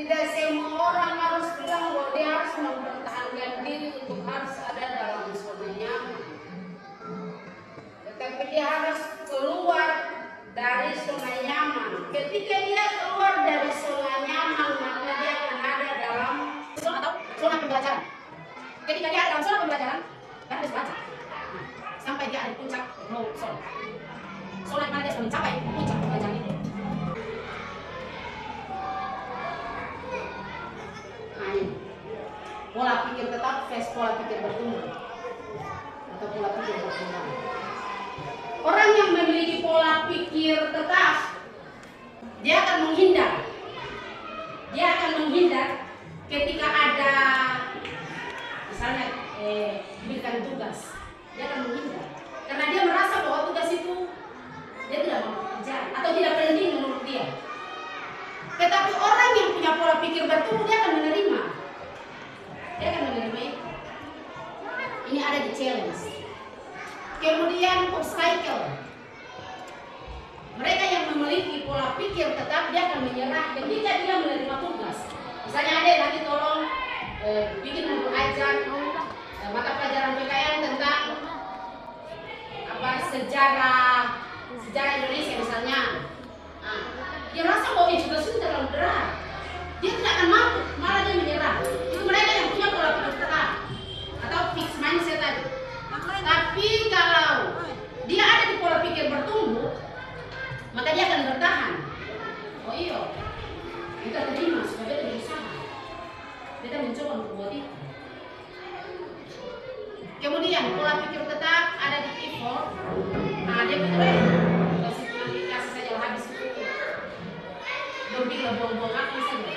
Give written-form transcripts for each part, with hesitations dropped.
Tidak semua orang harus bilang bahwa dia harus mempertahankan diri untuk harus ada dalam zona nyaman. Tetapi dia harus keluar dari zona nyaman. Ketika dia keluar dari zona nyaman, maka dia akan ada dalam zona atau zona pembelajaran. Ketika dia ada dalam zona pembelajaran, dia harus belajar sampai dia ada di puncak zona. Zona di mana dia sudah mencapai puncak pembelajaran itu. Pola pikir tetap versus pola pikir bertumbuh atau pola pikir berkembang. Orang yang memiliki pola pikir tetap, dia akan menghindar. Dia akan menghindar ketika ada misalnya diberikan tugas. Dia akan menghindar karena dia merasa bahwa tugas itu dia tidak mau kerjakan atau tidak penting menurut dia. Tetapi orang yang punya pola pikir bertumbuh, dia akan menerima. Dia akan menerima itu. Ini ada di challenge. Kemudian obstacle. Mereka yang memiliki pola pikir tetap, dia akan menyerah ketika dia menerima tugas. Misalnya ada nanti tolong bikin buku ajar mata pelajaran PKN tentang sejarah Indonesia misalnya. Dia rasa bahwa itu sudah terlalu berat. Dia tidak akan mampu, malah dia menyerah. Itu mereka yang punya pola pikir tetap atau fixed mindset tadi. Tapi kalau dia ada di pola pikir bertumbuh, maka dia akan bertahan. Oh iya, kita terima supaya kita berusaha. Kita mencoba untuk buat itu. Kemudian pola pikir tetap ada di effort. Dia betul kasih saja habis itu. Lebih buang-buang waktu saja.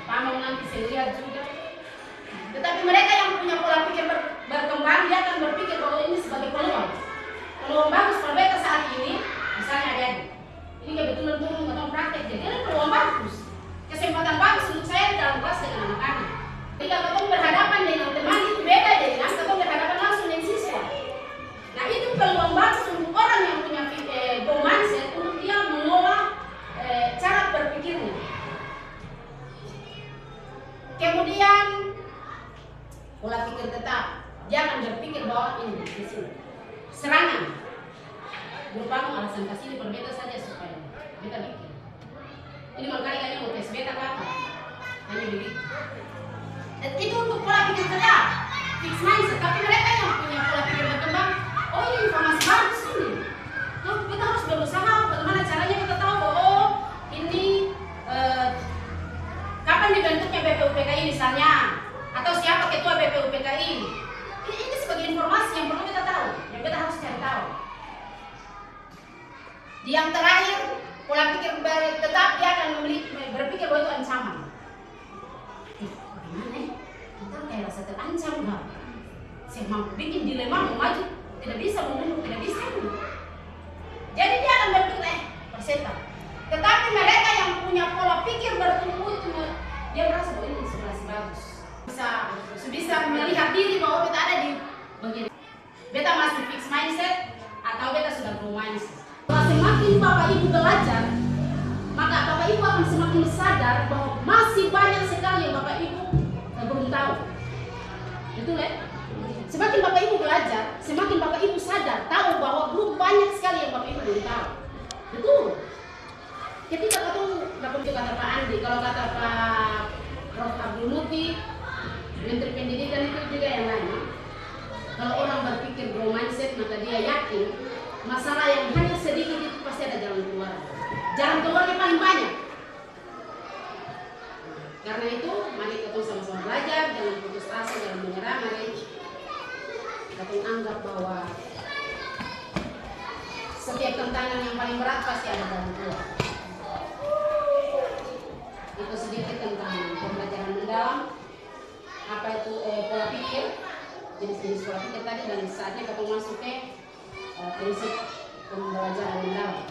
Pamong nanti saya lihat juga. Tetapi mereka yang punya pola pikir berkembang, dia akan berpikir bahwa ini sebagai peluang. Peluang bagus kalau mereka saat ini, misalnya ada ini kebetulan turun atau praktek, jadi ada peluang bagus. Kesempatan bagus untuk saya dalam kelas dengan anak-anak. Jika ketemu berhadapan dengan teman itu beda dengan ketemu berhadapan langsung dengan siswa. Nah itu peluang bagus untuk orang yang punya growth mindset untuk dia mengolah cara berpikirnya. Kemudian pola pikir tetap, dia akan berpikir bahwa ini di sini serangan merupakan alasan kasih ini berbeda saja supaya kita bikin. Ini makanya kayaknya mau tes beta apa? Hanya begitu. Dan itu untuk pola pikir tetap, fixed mindset. Tapi mereka yang punya pola pikir berkembang, oh ini informasi bagus ini. Nah, kita harus berusaha bagaimana caranya kita tahu bahwa ini kapan dibentuknya BPUPKI misalnya, atau siapa ketua BPUPKI. Ini sebagai informasi yang perlu kita tahu, yang kita harus cari tahu. Yang terakhir, pola pikir tetap, dia akan berpikir bahwa itu ancaman. Bagaimana kita kayak rasa terancam nggak? Saya mampu bikin dilema mau maju, tidak bisa mundur, tidak bisa mundur. Jadi dia akan berpikir persetan. Tetapi mereka yang punya pola pikir bertumbuh itu dia merasa bahwa ini sebenarnya bagus. Bisa melihat diri bahwa kita ada di bagian beta masih fixed mindset atau beta sudah grow mindset. Kalau semakin Bapak Ibu belajar, maka Bapak Ibu akan semakin sadar bahwa masih banyak sekali yang Bapak Ibu belum tahu. Betul ya? Semakin Bapak Ibu belajar, semakin Bapak Ibu sadar tahu bahwa belum banyak sekali yang Bapak Ibu belum tahu. Betul. Ketika kata Pak Andi, kalau kata Pak Prof. Abdul Muti, Menteri Pendidikan itu juga yang lain. Kalau orang berpikir grow mindset, maka dia yakin masalah yang hanya sedikit itu pasti ada jalan keluar. Jalan keluarnya paling banyak. Karena itu, mari kita sama-sama belajar, jangan putus asa, jangan menyerah. Mari kita anggap bahwa setiap tantangan yang paling berat pasti ada jalan keluar. Itu sedikit tentang pembelajaran mendalam. Apa itu pola pikir, jenis-jenis pola pikir tadi, dan saatnya kita masuk ke prinsip pembelajaran mendalam.